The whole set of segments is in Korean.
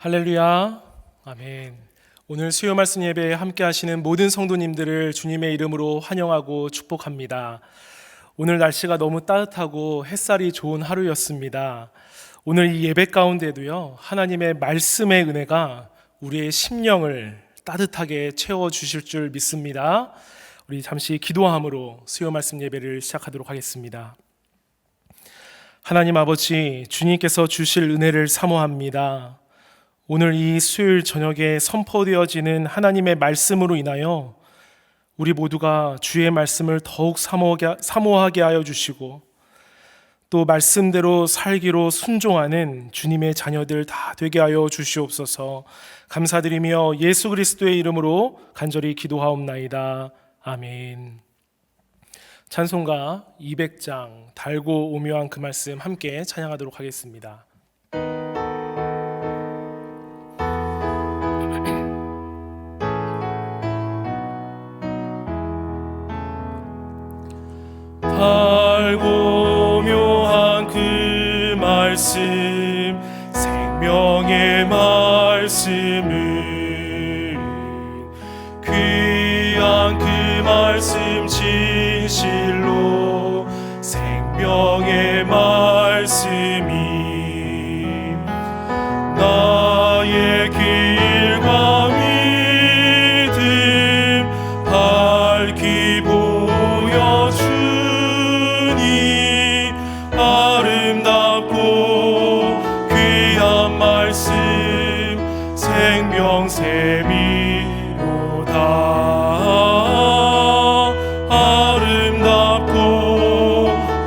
할렐루야, 아멘. 오늘 수요 말씀 예배에 함께 하시는 모든 성도님들을 주님의 이름으로 환영하고 축복합니다. 오늘 날씨가 너무 따뜻하고 햇살이 좋은 하루였습니다. 오늘 이 예배 가운데도요, 하나님의 말씀의 은혜가 우리의 심령을 따뜻하게 채워주실 줄 믿습니다. 우리 잠시 기도함으로 수요 말씀 예배를 시작하도록 하겠습니다. 하나님 아버지, 주님께서 주실 은혜를 사모합니다. 오늘 이 수요일 저녁에 선포되어지는 하나님의 말씀으로 인하여 우리 모두가 주의 말씀을 더욱 사모하게 하여 주시고 또 말씀대로 살기로 순종하는 주님의 자녀들 다 되게 하여 주시옵소서. 감사드리며 예수 그리스도의 이름으로 간절히 기도하옵나이다. 아멘. 찬송가 200장 달고 오묘한 그 말씀 함께 찬양하도록 하겠습니다. 달고 묘한 그 말씀, 생명의 말씀은 귀한 그 말씀 진실로 생명의 말씀이 나의 길과 믿음 밝히 보여주 아름답고 귀한 말씀 생명샘이로다. 아름답고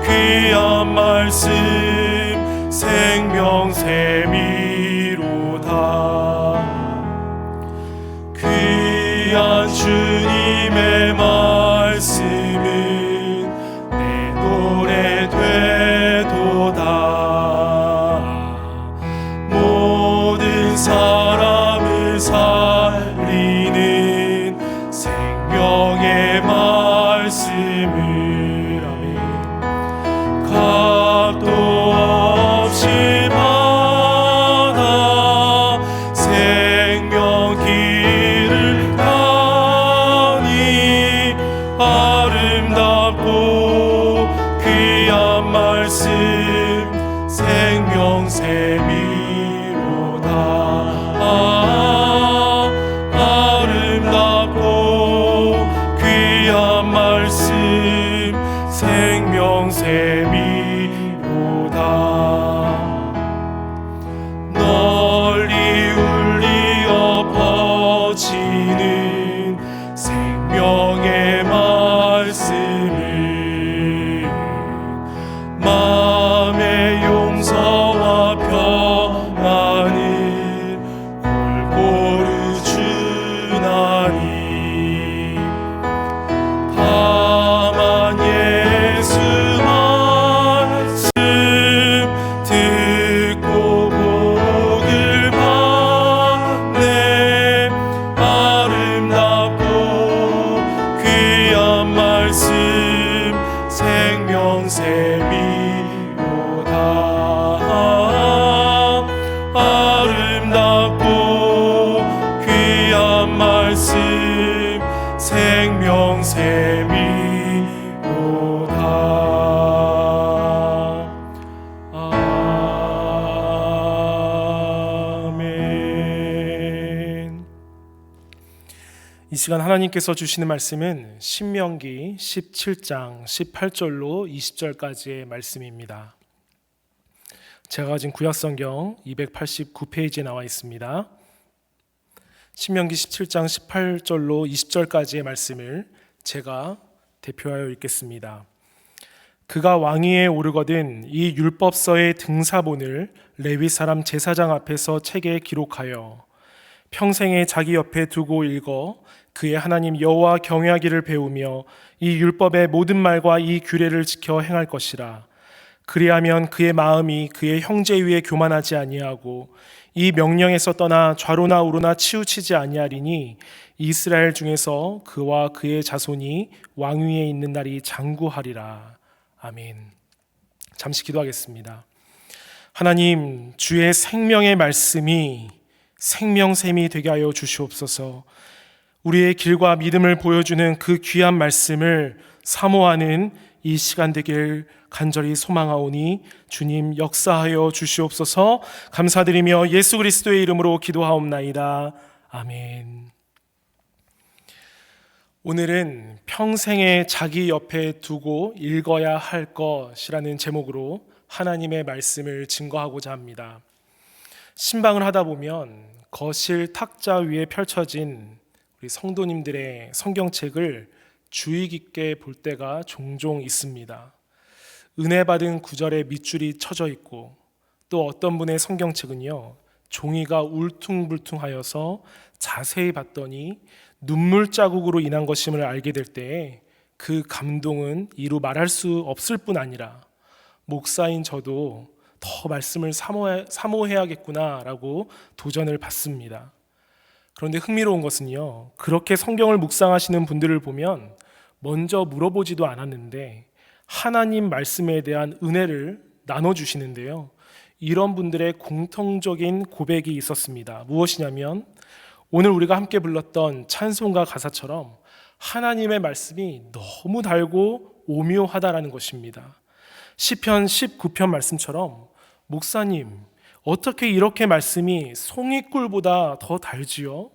귀한 말씀 생명샘이로다. 귀한 주님의 말씀은 내 노래 되도다. 모든 사람을 살리는 생명의 말씀을 아멘. 값도 없이 받아 생명 길을 가니 아름답고 귀한 말씀 생명샘이로다. 아름답고 귀한 말씀 생명샘이로다. 널리 울리어 퍼지는 생명의 말씀을 마음의 용서와 평안을 골고루 주나니 다만 예수 말씀 듣고 복을 받네. 아름답고 귀한 말씀 생명샘이로다. 아름답고 귀한 말씀 생명샘이로다. 아멘. 이 시간 하나님께서 주시는 말씀은 신명기 17장 18절로 20절까지의 말씀입니다. 제가 가진 구약성경 289페이지에 나와 있습니다. 신명기 17장 18절로 20절까지의 말씀을 제가 대표하여 읽겠습니다. 그가 왕위에 오르거든 이 율법서의 등사본을 레위 사람 제사장 앞에서 책에 기록하여 평생에 자기 옆에 두고 읽어 그의 하나님 여호와 경외하기를 배우며 이 율법의 모든 말과 이 규례를 지켜 행할 것이라. 그리하면 그의 마음이 그의 형제 위에 교만하지 아니하고 이 명령에서 떠나 좌로나 우로나 치우치지 아니하리니 이스라엘 중에서 그와 그의 자손이 왕위에 있는 날이 장구하리라. 아멘. 잠시 기도하겠습니다. 하나님, 주의 생명의 말씀이 생명샘이 되게 하여 주시옵소서. 우리의 길과 믿음을 보여주는 그 귀한 말씀을 사모하는 이 시간 되길 간절히 소망하오니 주님 역사하여 주시옵소서. 감사드리며 예수 그리스도의 이름으로 기도하옵나이다. 아멘. 오늘은 평생에 자기 옆에 두고 읽어야 할 것이라는 제목으로 하나님의 말씀을 증거하고자 합니다. 신방을 하다 보면 거실 탁자 위에 펼쳐진 우리 성도님들의 성경책을 주의 깊게 볼 때가 종종 있습니다. 은혜 받은 구절에 밑줄이 쳐져 있고, 또 어떤 분의 성경책은요, 종이가 울퉁불퉁하여서 자세히 봤더니 눈물 자국으로 인한 것임을 알게 될 때에 그 감동은 이루 말할 수 없을 뿐 아니라 목사인 저도 더 말씀을 사모해야겠구나라고 도전을 받습니다. 그런데 흥미로운 것은요, 그렇게 성경을 묵상하시는 분들을 보면 먼저 물어보지도 않았는데 하나님 말씀에 대한 은혜를 나눠주시는데요, 이런 분들의 공통적인 고백이 있었습니다. 무엇이냐면 오늘 우리가 함께 불렀던 찬송가 가사처럼 하나님의 말씀이 너무 달고 오묘하다라는 것입니다. 시편 19편 말씀처럼 목사님, 어떻게 이렇게 말씀이 송이꿀보다 더 달지요?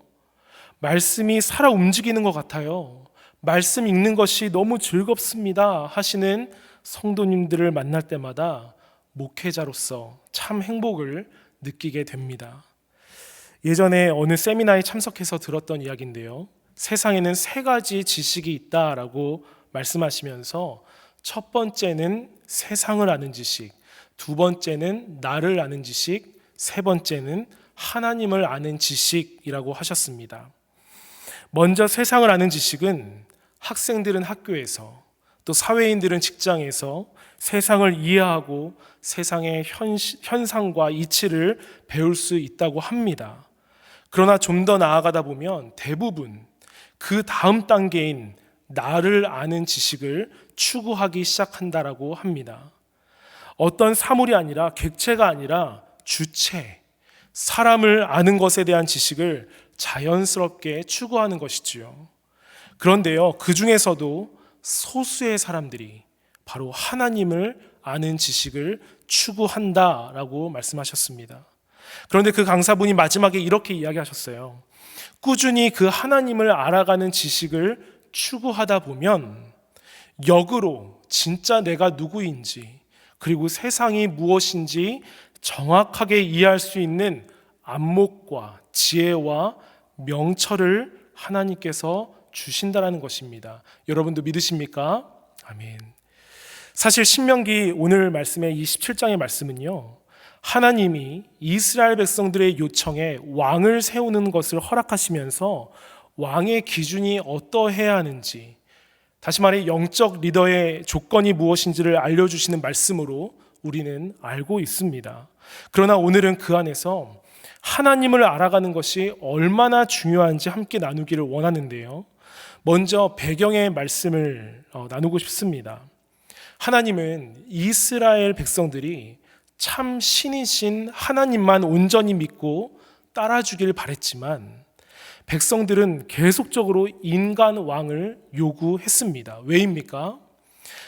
말씀이 살아 움직이는 것 같아요. 말씀 읽는 것이 너무 즐겁습니다 하시는 성도님들을 만날 때마다 목회자로서 참 행복을 느끼게 됩니다. 예전에 어느 세미나에 참석해서 들었던 이야기인데요, 세상에는 3가지 지식이 있다라고 말씀하시면서 첫 번째는 세상을 아는 지식, 두 번째는 나를 아는 지식, 세 번째는 하나님을 아는 지식이라고 하셨습니다. 먼저 세상을 아는 지식은 학생들은 학교에서, 또 사회인들은 직장에서 세상을 이해하고 세상의 현상과 이치를 배울 수 있다고 합니다. 그러나 좀 더 나아가다 보면 대부분 그 다음 단계인 나를 아는 지식을 추구하기 시작한다라고 합니다. 어떤 사물이 아니라, 객체가 아니라 주체, 사람을 아는 것에 대한 지식을 자연스럽게 추구하는 것이지요. 그런데요, 그 중에서도 소수의 사람들이 바로 하나님을 아는 지식을 추구한다라고 말씀하셨습니다. 그런데 그 강사분이 마지막에 이렇게 이야기하셨어요. 꾸준히 그 하나님을 알아가는 지식을 추구하다 보면 역으로 진짜 내가 누구인지, 그리고 세상이 무엇인지 정확하게 이해할 수 있는 안목과 지혜와 명철을 하나님께서 주신다라는 것입니다. 여러분도 믿으십니까? 아멘. 사실 신명기 오늘 말씀의 27장의 말씀은요, 하나님이 이스라엘 백성들의 요청에 왕을 세우는 것을 허락하시면서 왕의 기준이 어떠해야 하는지, 다시 말해 영적 리더의 조건이 무엇인지를 알려주시는 말씀으로 우리는 알고 있습니다. 그러나 오늘은 그 안에서 하나님을 알아가는 것이 얼마나 중요한지 함께 나누기를 원하는데요, 먼저 배경의 말씀을 나누고 싶습니다. 하나님은 이스라엘 백성들이 참 신이신 하나님만 온전히 믿고 따라주길 바랬지만 백성들은 계속적으로 인간 왕을 요구했습니다. 왜입니까?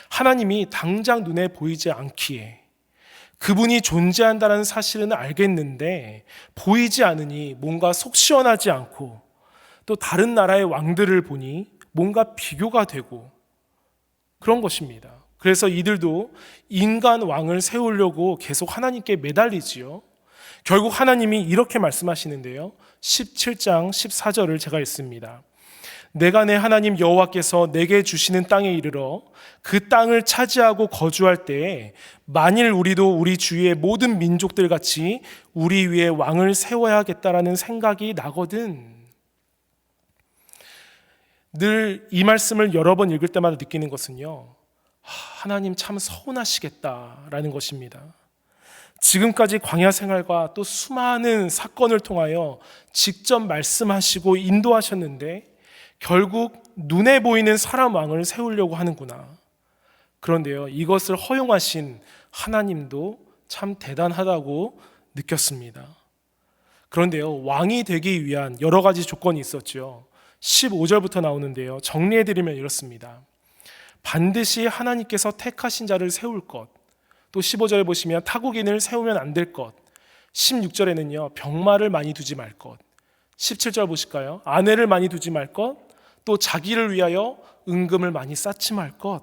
하나님이 당장 눈에 보이지 않기에, 그분이 존재한다는 사실은 알겠는데 보이지 않으니 뭔가 속 시원하지 않고, 또 다른 나라의 왕들을 보니 뭔가 비교가 되고 그런 것입니다. 그래서 이들도 인간 왕을 세우려고 계속 하나님께 매달리지요. 결국 하나님이 이렇게 말씀하시는데요, 17장 14절을 제가 읽습니다. 내가 내 하나님 여호와께서 내게 주시는 땅에 이르러 그 땅을 차지하고 거주할 때에 만일 우리도 우리 주위의 모든 민족들 같이 우리 위에 왕을 세워야겠다라는 생각이 나거든. 늘 이 말씀을 여러 번 읽을 때마다 느끼는 것은요, 하나님 참 서운하시겠다라는 것입니다. 지금까지 광야 생활과 또 수많은 사건을 통하여 직접 말씀하시고 인도하셨는데 결국 눈에 보이는 사람 왕을 세우려고 하는구나. 그런데요, 이것을 허용하신 하나님도 참 대단하다고 느꼈습니다. 그런데요, 왕이 되기 위한 여러 가지 조건이 있었죠. 15절부터 나오는데요, 정리해드리면 이렇습니다. 반드시 하나님께서 택하신 자를 세울 것, 또 15절에 보시면 타국인을 세우면 안 될 것, 16절에는요 병마를 많이 두지 말 것, 17절 보실까요? 아내를 많이 두지 말 것, 또 자기를 위하여 은금을 많이 쌓지 말 것.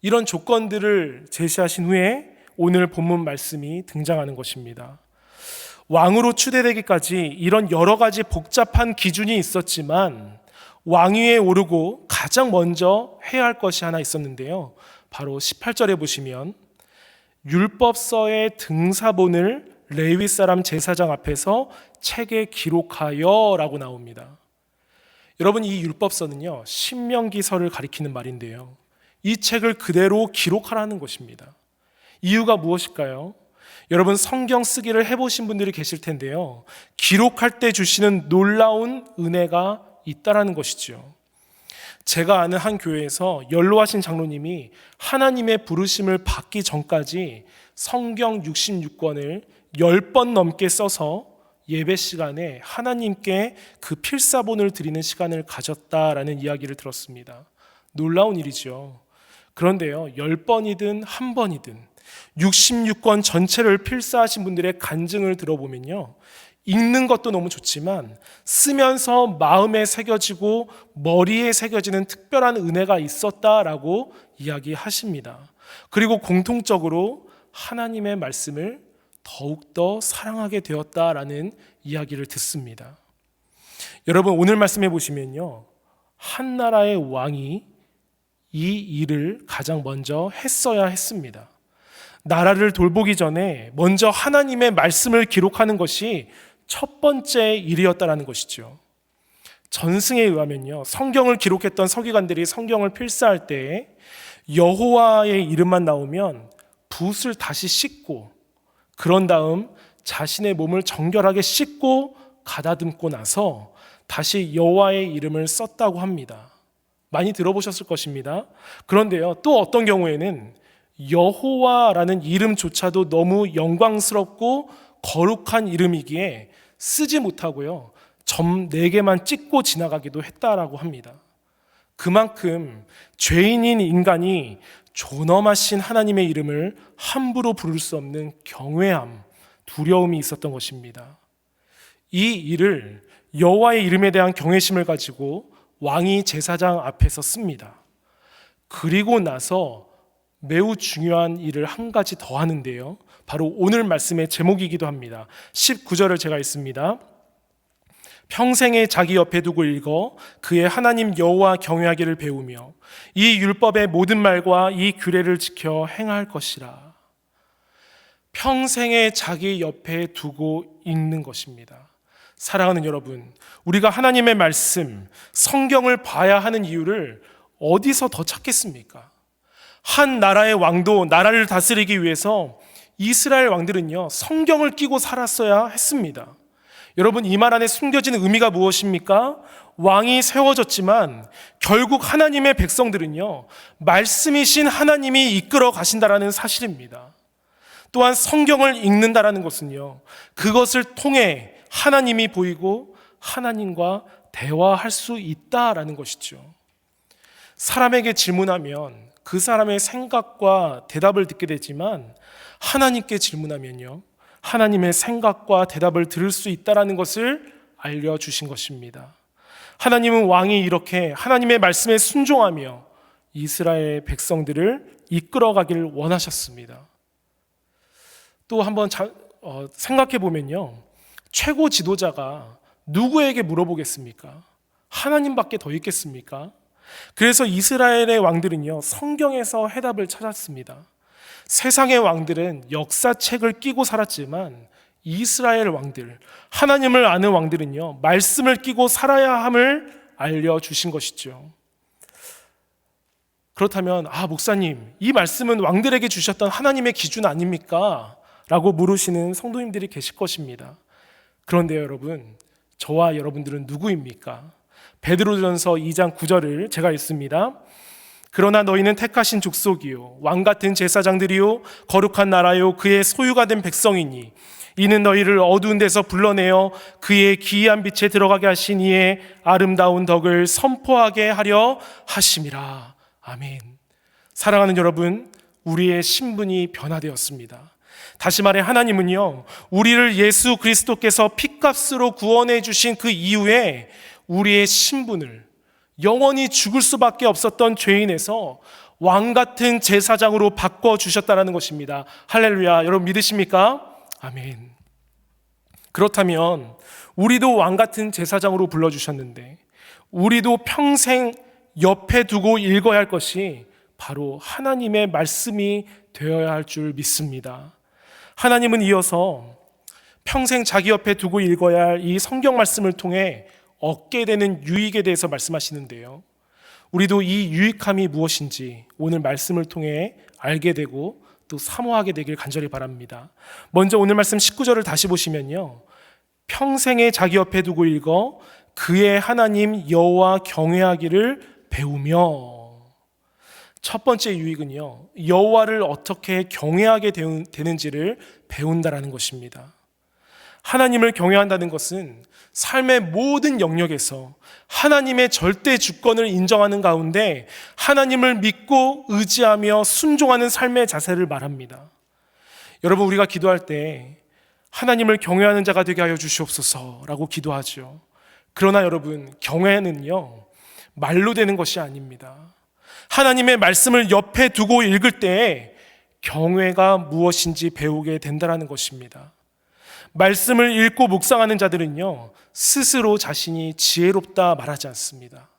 이런 조건들을 제시하신 후에 오늘 본문 말씀이 등장하는 것입니다. 왕으로 추대되기까지 이런 여러 가지 복잡한 기준이 있었지만 왕위에 오르고 가장 먼저 해야 할 것이 하나 있었는데요, 바로 18절에 보시면 율법서의 등사본을 레위 사람 제사장 앞에서 책에 기록하여 라고 나옵니다. 여러분, 이 율법서는요 신명기서를 가리키는 말인데요, 이 책을 그대로 기록하라는 것입니다. 이유가 무엇일까요? 여러분, 성경 쓰기를 해보신 분들이 계실 텐데요, 기록할 때 주시는 놀라운 은혜가 있다라는 것이죠. 제가 아는 한 교회에서 연로하신 장로님이 하나님의 부르심을 받기 전까지 성경 66권을 10번 넘게 써서 예배 시간에 하나님께 그 필사본을 드리는 시간을 가졌다라는 이야기를 들었습니다. 놀라운 일이죠. 그런데요, 10번이든 한 번이든 66권 전체를 필사하신 분들의 간증을 들어보면요, 읽는 것도 너무 좋지만 쓰면서 마음에 새겨지고 머리에 새겨지는 특별한 은혜가 있었다라고 이야기하십니다. 그리고 공통적으로 하나님의 말씀을 더욱더 사랑하게 되었다라는 이야기를 듣습니다. 여러분, 오늘 말씀해 보시면요, 한 나라의 왕이 이 일을 가장 먼저 했어야 했습니다. 나라를 돌보기 전에 먼저 하나님의 말씀을 기록하는 것이 첫 번째 일이었다라는 것이죠. 전승에 의하면요, 성경을 기록했던 서기관들이 성경을 필사할 때 여호와의 이름만 나오면 붓을 다시 씻고, 그런 다음 자신의 몸을 정결하게 씻고 가다듬고 나서 다시 여호와의 이름을 썼다고 합니다. 많이 들어보셨을 것입니다. 그런데요, 또 어떤 경우에는 여호와라는 이름조차도 너무 영광스럽고 거룩한 이름이기에 쓰지 못하고요, 점 4개만 찍고 지나가기도 했다라고 합니다. 그만큼 죄인인 인간이 존엄하신 하나님의 이름을 함부로 부를 수 없는 경외함, 두려움이 있었던 것입니다. 이 일을 여호와의 이름에 대한 경외심을 가지고 왕이 제사장 앞에서 씁니다. 그리고 나서 매우 중요한 일을 한 가지 더 하는데요, 바로 오늘 말씀의 제목이기도 합니다. 19절을 제가 읽습니다. 평생에 자기 옆에 두고 읽어 그의 하나님 여호와 경외하기를 배우며 이 율법의 모든 말과 이 규례를 지켜 행할 것이라. 평생에 자기 옆에 두고 읽는 것입니다. 사랑하는 여러분, 우리가 하나님의 말씀, 성경을 봐야 하는 이유를 어디서 더 찾겠습니까? 한 나라의 왕도 나라를 다스리기 위해서 이스라엘 왕들은요, 성경을 끼고 살았어야 했습니다. 여러분, 이 말 안에 숨겨진 의미가 무엇입니까? 왕이 세워졌지만 결국 하나님의 백성들은요, 말씀이신 하나님이 이끌어 가신다라는 사실입니다. 또한 성경을 읽는다라는 것은요, 그것을 통해 하나님이 보이고 하나님과 대화할 수 있다라는 것이죠. 사람에게 질문하면 그 사람의 생각과 대답을 듣게 되지만 하나님께 질문하면요, 하나님의 생각과 대답을 들을 수 있다라는 것을 알려주신 것입니다. 하나님은 왕이 이렇게 하나님의 말씀에 순종하며 이스라엘 백성들을 이끌어가기를 원하셨습니다. 또 한번 생각해 보면요, 최고 지도자가 누구에게 물어보겠습니까? 하나님밖에 더 있겠습니까? 그래서 이스라엘의 왕들은요, 성경에서 해답을 찾았습니다. 세상의 왕들은 역사책을 끼고 살았지만 이스라엘 왕들, 하나님을 아는 왕들은요, 말씀을 끼고 살아야 함을 알려주신 것이죠. 그렇다면 목사님, 이 말씀은 왕들에게 주셨던 하나님의 기준 아닙니까? 라고 물으시는 성도님들이 계실 것입니다. 그런데요, 여러분, 저와 여러분들은 누구입니까? 베드로전서 2장 9절을 제가 읽습니다. 그러나 너희는 택하신 족속이요 왕같은 제사장들이요 거룩한 나라요 그의 소유가 된 백성이니 이는 너희를 어두운 데서 불러내어 그의 기이한 빛에 들어가게 하신 이의 아름다운 덕을 선포하게 하려 하심이라. 아멘. 사랑하는 여러분, 우리의 신분이 변화되었습니다. 다시 말해 하나님은요, 우리를 예수 그리스도께서 핏값으로 구원해 주신 그 이후에 우리의 신분을 영원히 죽을 수밖에 없었던 죄인에서 왕같은 제사장으로 바꿔주셨다는 것입니다. 할렐루야. 여러분 믿으십니까? 아멘. 그렇다면 우리도 왕같은 제사장으로 불러주셨는데 우리도 평생 옆에 두고 읽어야 할 것이 바로 하나님의 말씀이 되어야 할 줄 믿습니다. 하나님은 이어서 평생 자기 옆에 두고 읽어야 할 이 성경 말씀을 통해 얻게 되는 유익에 대해서 말씀하시는데요, 우리도 이 유익함이 무엇인지 오늘 말씀을 통해 알게 되고 또 사모하게 되길 간절히 바랍니다. 먼저 오늘 말씀 19절을 다시 보시면요, 평생에 자기 옆에 두고 읽어 그의 하나님 여호와 경외하기를 배우며. 첫 번째 유익은요, 여호와를 어떻게 경외하게 되는지를 배운다라는 것입니다. 하나님을 경외한다는 것은 삶의 모든 영역에서 하나님의 절대 주권을 인정하는 가운데 하나님을 믿고 의지하며 순종하는 삶의 자세를 말합니다. 여러분, 우리가 기도할 때 하나님을 경외하는 자가 되게 하여 주시옵소서라고 기도하죠. 그러나 여러분, 경외는요, 말로 되는 것이 아닙니다. 하나님의 말씀을 옆에 두고 읽을 때에 경외가 무엇인지 배우게 된다는 것입니다. 말씀을 읽고 묵상하는 자들은요, 스스로 자신이 지혜롭다 말하지 않습니다.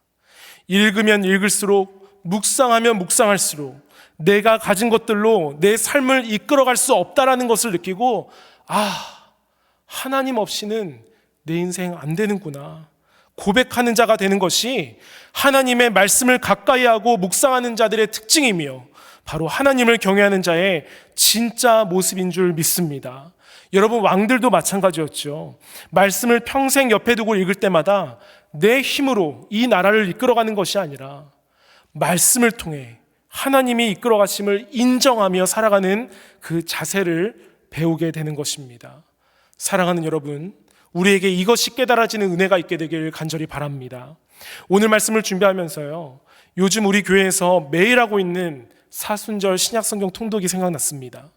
읽으면 읽을수록, 묵상하면 묵상할수록 내가 가진 것들로 내 삶을 이끌어갈 수 없다라는 것을 느끼고, 하나님 없이는 내 인생 안 되는구나 고백하는 자가 되는 것이 하나님의 말씀을 가까이 하고 묵상하는 자들의 특징이며 바로 하나님을 경외하는 자의 진짜 모습인 줄 믿습니다. 여러분, 왕들도 마찬가지였죠. 말씀을 평생 옆에 두고 읽을 때마다 내 힘으로 이 나라를 이끌어가는 것이 아니라 말씀을 통해 하나님이 이끌어가심을 인정하며 살아가는 그 자세를 배우게 되는 것입니다. 사랑하는 여러분, 우리에게 이것이 깨달아지는 은혜가 있게 되길 간절히 바랍니다. 오늘 말씀을 준비하면서요, 요즘 우리 교회에서 매일 하고 있는 사순절 신약성경 통독이 생각났습니다.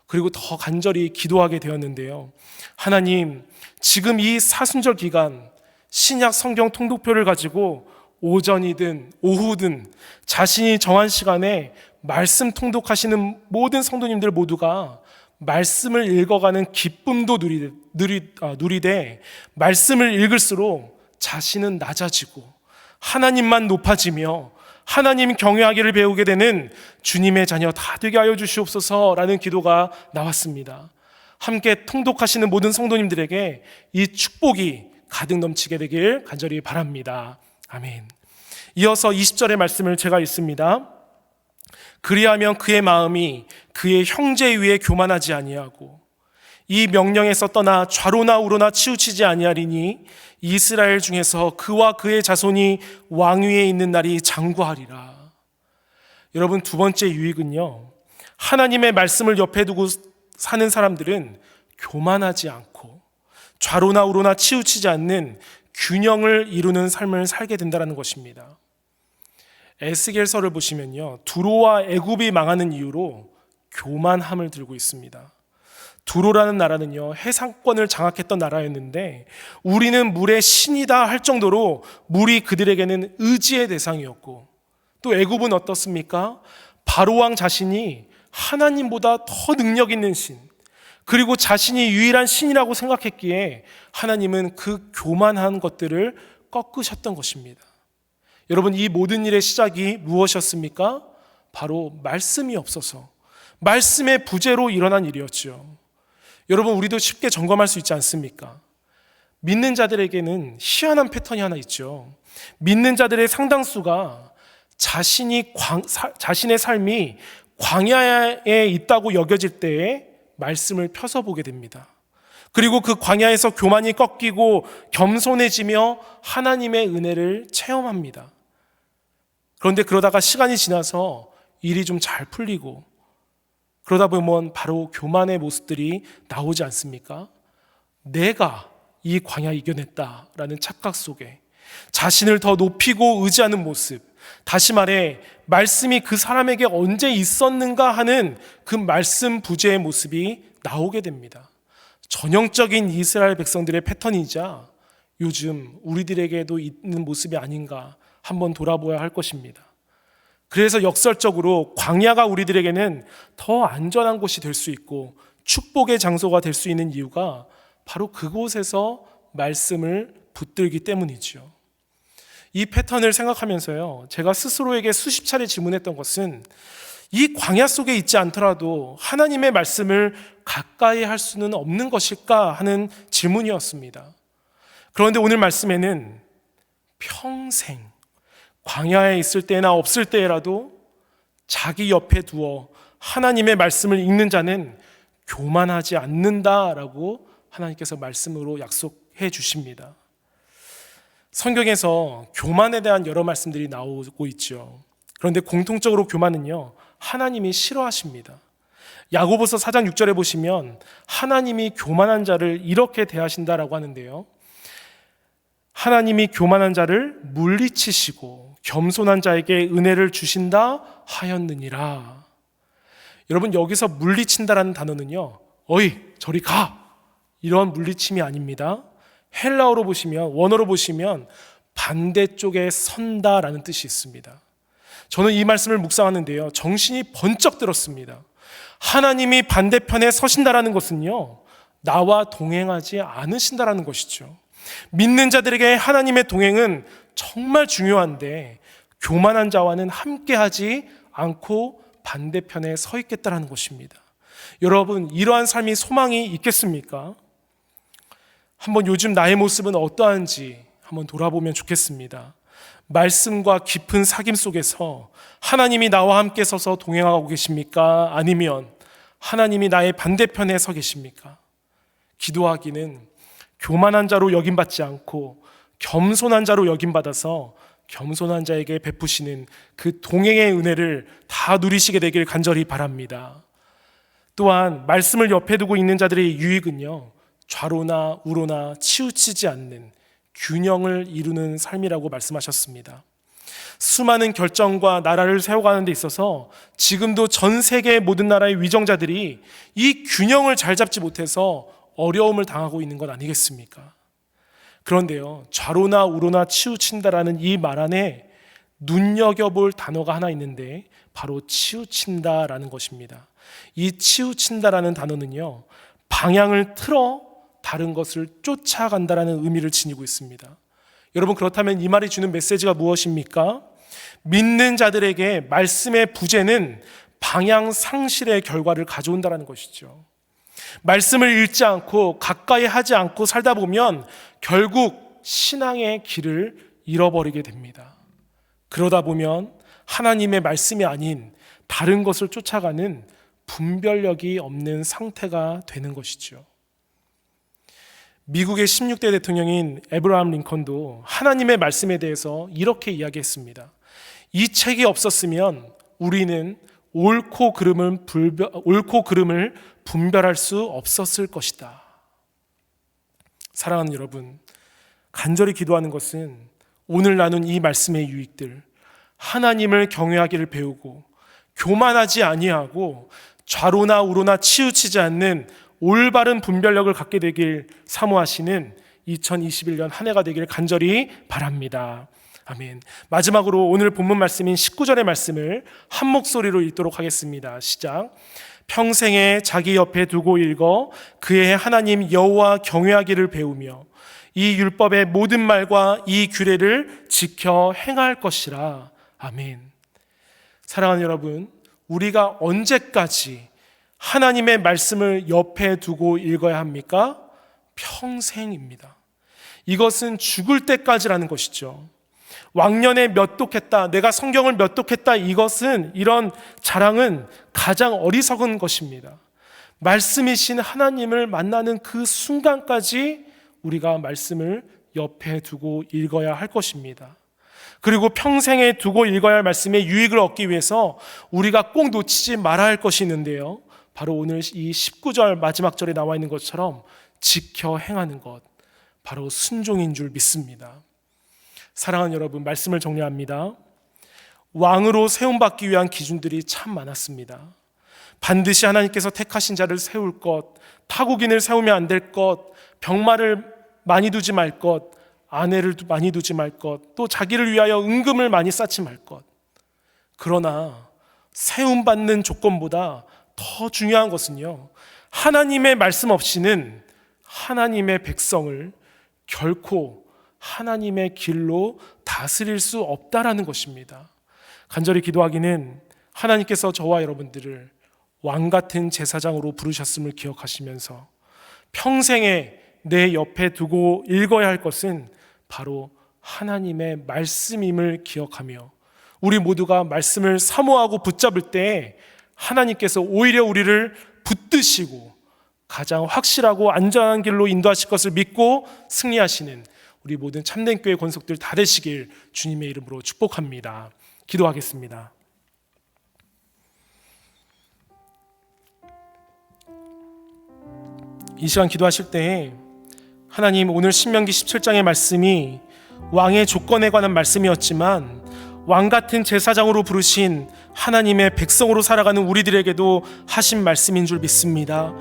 그리고 더 간절히 기도하게 되었는데요, 하나님, 지금 이 사순절 기간 신약 성경 통독표를 가지고 오전이든 오후든 자신이 정한 시간에 말씀 통독하시는 모든 성도님들 모두가 말씀을 읽어가는 기쁨도 누리되 말씀을 읽을수록 자신은 낮아지고 하나님만 높아지며 하나님 경외하기를 배우게 되는 주님의 자녀 다 되게 하여 주시옵소서라는 기도가 나왔습니다. 함께 통독하시는 모든 성도님들에게 이 축복이 가득 넘치게 되길 간절히 바랍니다. 아멘. 이어서 20절의 말씀을 제가 읽습니다. 그리하면 그의 마음이 그의 형제 위에 교만하지 아니하고 이 명령에서 떠나 좌로나 우로나 치우치지 아니하리니 이스라엘 중에서 그와 그의 자손이 왕위에 있는 날이 장구하리라. 여러분, 두 번째 유익은요, 하나님의 말씀을 옆에 두고 사는 사람들은 교만하지 않고 좌로나 우로나 치우치지 않는 균형을 이루는 삶을 살게 된다는 것입니다. 에스겔서를 보시면요, 두로와 애굽이 망하는 이유로 교만함을 들고 있습니다. 두로라는 나라는요, 해상권을 장악했던 나라였는데 우리는 물의 신이다 할 정도로 물이 그들에게는 의지의 대상이었고, 또 애굽은 어떻습니까? 바로왕 자신이 하나님보다 더 능력 있는 신, 그리고 자신이 유일한 신이라고 생각했기에 하나님은 그 교만한 것들을 꺾으셨던 것입니다. 여러분, 이 모든 일의 시작이 무엇이었습니까? 바로 말씀이 없어서, 말씀의 부재로 일어난 일이었죠. 여러분, 우리도 쉽게 점검할 수 있지 않습니까? 믿는 자들에게는 희한한 패턴이 하나 있죠. 믿는 자들의 상당수가 자신의 삶이 광야에 있다고 여겨질 때에 말씀을 펴서 보게 됩니다. 그리고 그 광야에서 교만이 꺾이고 겸손해지며 하나님의 은혜를 체험합니다. 그런데 그러다가 시간이 지나서 일이 좀 잘 풀리고, 그러다 보면 바로 교만의 모습들이 나오지 않습니까? 내가 이 광야 이겨냈다라는 착각 속에 자신을 더 높이고 의지하는 모습, 다시 말해 말씀이 그 사람에게 언제 있었는가 하는 그 말씀 부재의 모습이 나오게 됩니다. 전형적인 이스라엘 백성들의 패턴이자 요즘 우리들에게도 있는 모습이 아닌가 한번 돌아보아야 할 것입니다. 그래서 역설적으로 광야가 우리들에게는 더 안전한 곳이 될 수 있고 축복의 장소가 될 수 있는 이유가 바로 그곳에서 말씀을 붙들기 때문이죠. 이 패턴을 생각하면서요, 제가 스스로에게 수십 차례 질문했던 것은 이 광야 속에 있지 않더라도 하나님의 말씀을 가까이 할 수는 없는 것일까 하는 질문이었습니다. 그런데 오늘 말씀에는 평생 광야에 있을 때나 없을 때라도 자기 옆에 두어 하나님의 말씀을 읽는 자는 교만하지 않는다라고 하나님께서 말씀으로 약속해 주십니다. 성경에서 교만에 대한 여러 말씀들이 나오고 있죠. 그런데 공통적으로 교만은요, 하나님이 싫어하십니다. 야고보서 4장 6절에 보시면 하나님이 교만한 자를 이렇게 대하신다라고 하는데요, 하나님이 교만한 자를 물리치시고 겸손한 자에게 은혜를 주신다 하였느니라. 여러분, 여기서 물리친다라는 단어는요, 어이 저리 가, 이런 물리침이 아닙니다. 헬라어로 보시면, 원어로 보시면 반대쪽에 선다라는 뜻이 있습니다. 저는 이 말씀을 묵상하는데요, 정신이 번쩍 들었습니다. 하나님이 반대편에 서신다라는 것은요, 나와 동행하지 않으신다라는 것이죠. 믿는 자들에게 하나님의 동행은 정말 중요한데 교만한 자와는 함께하지 않고 반대편에 서 있겠다라는 것입니다. 여러분, 이러한 삶이 소망이 있겠습니까? 한번 요즘 나의 모습은 어떠한지 한번 돌아보면 좋겠습니다. 말씀과 깊은 사귐 속에서 하나님이 나와 함께 서서 동행하고 계십니까? 아니면 하나님이 나의 반대편에 서 계십니까? 기도하기는 교만한 자로 여김받지 않고 겸손한 자로 여김받아서 겸손한 자에게 베푸시는 그 동행의 은혜를 다 누리시게 되길 간절히 바랍니다. 또한 말씀을 옆에 두고 있는 자들의 유익은요, 좌로나 우로나 치우치지 않는 균형을 이루는 삶이라고 말씀하셨습니다. 수많은 결정과 나라를 세워가는 데 있어서 지금도 전 세계 모든 나라의 위정자들이 이 균형을 잘 잡지 못해서 어려움을 당하고 있는 것 아니겠습니까? 그런데요, 좌로나 우로나 치우친다라는 이 말 안에 눈여겨볼 단어가 하나 있는데 바로 치우친다라는 것입니다. 이 치우친다라는 단어는요, 방향을 틀어 다른 것을 쫓아간다라는 의미를 지니고 있습니다. 여러분, 그렇다면 이 말이 주는 메시지가 무엇입니까? 믿는 자들에게 말씀의 부재는 방향 상실의 결과를 가져온다는 것이죠. 말씀을 읽지 않고 가까이 하지 않고 살다 보면 결국 신앙의 길을 잃어버리게 됩니다. 그러다 보면 하나님의 말씀이 아닌 다른 것을 쫓아가는 분별력이 없는 상태가 되는 것이죠. 미국의 16대 대통령인 에브라함 링컨도 하나님의 말씀에 대해서 이렇게 이야기했습니다. 이 책이 없었으면 우리는 옳고 그름을 분별할 수 없었을 것이다. 사랑하는 여러분, 간절히 기도하는 것은 오늘 나눈 이 말씀의 유익들, 하나님을 경외하기를 배우고 교만하지 아니하고 좌로나 우로나 치우치지 않는 올바른 분별력을 갖게 되길 사모하시는 2021년 한 해가 되길 간절히 바랍니다. 아멘. 마지막으로 오늘 본문 말씀인 19절의 말씀을 한 목소리로 읽도록 하겠습니다. 시작. 평생에 자기 옆에 두고 읽어 그의 하나님 여호와 경외하기를 배우며 이 율법의 모든 말과 이 규례를 지켜 행할 것이라. 아멘. 사랑하는 여러분, 우리가 언제까지 하나님의 말씀을 옆에 두고 읽어야 합니까? 평생입니다. 이것은 죽을 때까지라는 것이죠. 왕년에 몇 독했다, 내가 성경을 몇 독했다, 이런 자랑은 가장 어리석은 것입니다. 말씀이신 하나님을 만나는 그 순간까지 우리가 말씀을 옆에 두고 읽어야 할 것입니다. 그리고 평생에 두고 읽어야 할 말씀의 유익을 얻기 위해서 우리가 꼭 놓치지 말아야 할 것이 있는데요, 바로 오늘 이 19절 마지막 절에 나와 있는 것처럼 지켜 행하는 것, 바로 순종인 줄 믿습니다. 사랑하는 여러분, 말씀을 정리합니다. 왕으로 세움받기 위한 기준들이 참 많았습니다. 반드시 하나님께서 택하신 자를 세울 것, 타국인을 세우면 안 될 것, 병마를 많이 두지 말 것, 아내를 많이 두지 말 것, 또 자기를 위하여 은금을 많이 쌓지 말 것. 그러나 세움받는 조건보다 더 중요한 것은요, 하나님의 말씀 없이는 하나님의 백성을 결코 하나님의 길로 다스릴 수 없다라는 것입니다. 간절히 기도하기는 하나님께서 저와 여러분들을 왕 같은 제사장으로 부르셨음을 기억하시면서 평생에 내 옆에 두고 읽어야 할 것은 바로 하나님의 말씀임을 기억하며, 우리 모두가 말씀을 사모하고 붙잡을 때 하나님께서 오히려 우리를 붙드시고 가장 확실하고 안전한 길로 인도하실 것을 믿고 승리하시는 우리 모든 참된 교회 권속들 다 되시길 주님의 이름으로 축복합니다. 기도하겠습니다. 이 시간 기도하실 때 하나님, 오늘 신명기 17장의 말씀이 왕의 조건에 관한 말씀이었지만 왕 같은 제사장으로 부르신 하나님의 백성으로 살아가는 우리들에게도 하신 말씀인 줄 믿습니다.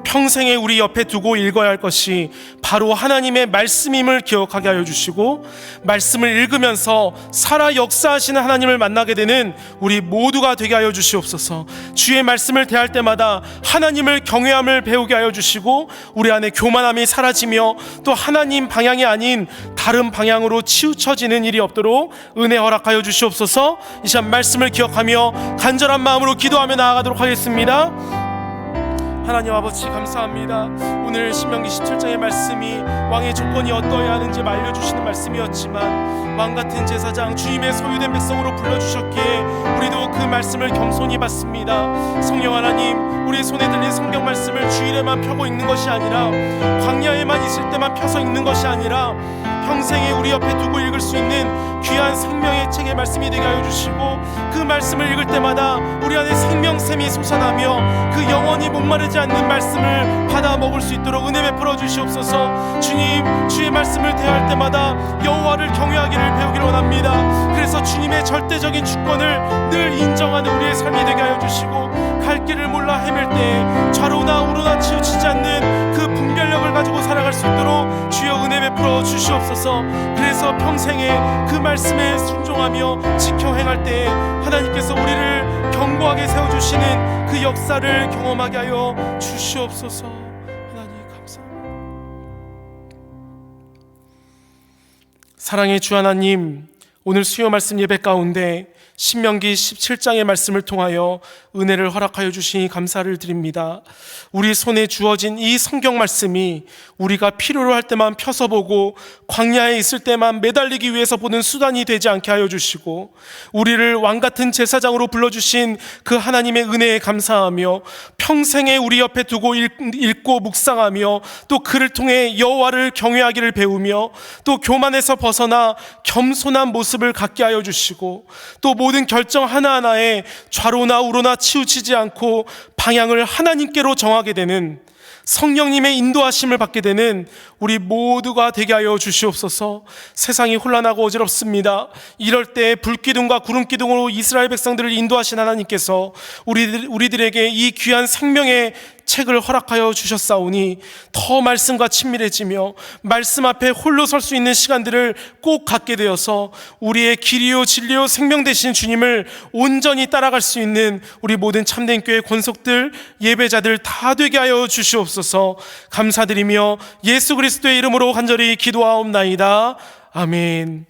평생에 우리 옆에 두고 읽어야 할 것이 바로 하나님의 말씀임을 기억하게 하여 주시고, 말씀을 읽으면서 살아 역사하시는 하나님을 만나게 되는 우리 모두가 되게 하여 주시옵소서. 주의 말씀을 대할 때마다 하나님을 경외함을 배우게 하여 주시고, 우리 안에 교만함이 사라지며 또 하나님 방향이 아닌 다른 방향으로 치우쳐지는 일이 없도록 은혜 허락하여 주시옵소서. 이 시간 말씀을 기억하며 간절한 마음으로 기도하며 나아가도록 하겠습니다. 하나님 아버지, 감사합니다. 오늘 신명기 17장의 말씀이 왕의 조건이 어떠해야 하는지 알려주시는 말씀이었지만 왕같은 제사장, 주님의 소유된 백성으로 불러주셨기에 우리도 그 말씀을 겸손히 받습니다. 성령 하나님, 우리의 손에 들린 성경 말씀을 주일에만 펴고 읽는 것이 아니라, 광야에만 있을 때만 펴서 읽는 것이 아니라, 평생에 우리 옆에 두고 읽을 수 있는 귀한 생명의 책의 말씀이 되게 하여 주시고, 그 말씀을 읽을 때마다 우리 안에 생명샘이 솟아나며 그 영원히 목마르지 않는 말씀을 받아 먹을 수 있도록 은혜 베풀어 주시옵소서. 주님, 주의 말씀을 대할 때마다 여호와를 경외하기를 배우기를 원합니다. 그래서 주님의 절대적인 주권을 늘 인정하는 우리의 삶이 되게 하여 주시고, 갈 길을 몰라 헤맬 때 좌로나 우로나 치우치지 않는 그 분별력을 가지고 살아갈 수 있도록 주여 은혜 베풀어 주시옵소서. 그래서 평생에 그 말씀에 순종하며 지켜 행할 때 하나님께서 우리를 견고하게 세워주시는 그 역사를 경험하게 하여 주시옵소서. 하나님 감사합니다. 사랑의 주 하나님, 오늘 수요 말씀 예배 가운데 신명기 17장의 말씀을 통하여 은혜를 허락하여 주시니 감사를 드립니다. 우리 손에 주어진 이 성경 말씀이 우리가 필요로 할 때만 펴서 보고 광야에 있을 때만 매달리기 위해서 보는 수단이 되지 않게 하여 주시고, 우리를 왕같은 제사장으로 불러주신 그 하나님의 은혜에 감사하며 평생에 우리 옆에 두고 읽고 묵상하며 또 그를 통해 여호와를 경외하기를 배우며 또 교만에서 벗어나 겸손한 모습을 갖게 하여 주시고, 또 모든 결정 하나하나에 좌로나 우로나 치우치지 않고 방향을 하나님께로 정하게 되는 성령님의 인도하심을 받게 되는 우리 모두가 되게 하여 주시옵소서. 세상이 혼란하고 어지럽습니다. 이럴 때 불기둥과 구름기둥으로 이스라엘 백성들을 인도하신 하나님께서 우리들에게 이 귀한 생명의 책을 허락하여 주셨사오니 더 말씀과 친밀해지며 말씀 앞에 홀로 설 수 있는 시간들을 꼭 갖게 되어서 우리의 길이요 진리요 생명 되신 주님을 온전히 따라갈 수 있는 우리 모든 참된 교회 권속들, 예배자들 다 되게 하여 주시옵소서. 감사드리며 예수 그리스도의 이름으로 간절히 기도하옵나이다. 아멘.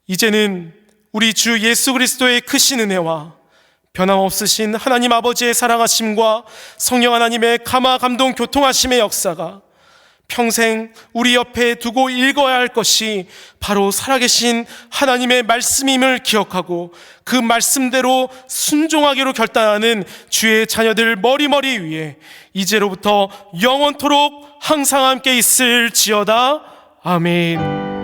이제는 우리 주 예수 그리스도의 크신 은혜와 변함없으신 하나님 아버지의 사랑하심과 성령 하나님의 감화 감동 교통하심의 역사가 평생 우리 옆에 두고 읽어야 할 것이 바로 살아계신 하나님의 말씀임을 기억하고 그 말씀대로 순종하기로 결단하는 주의 자녀들 머리머리 위에 이제로부터 영원토록 항상 함께 있을지어다. 아멘.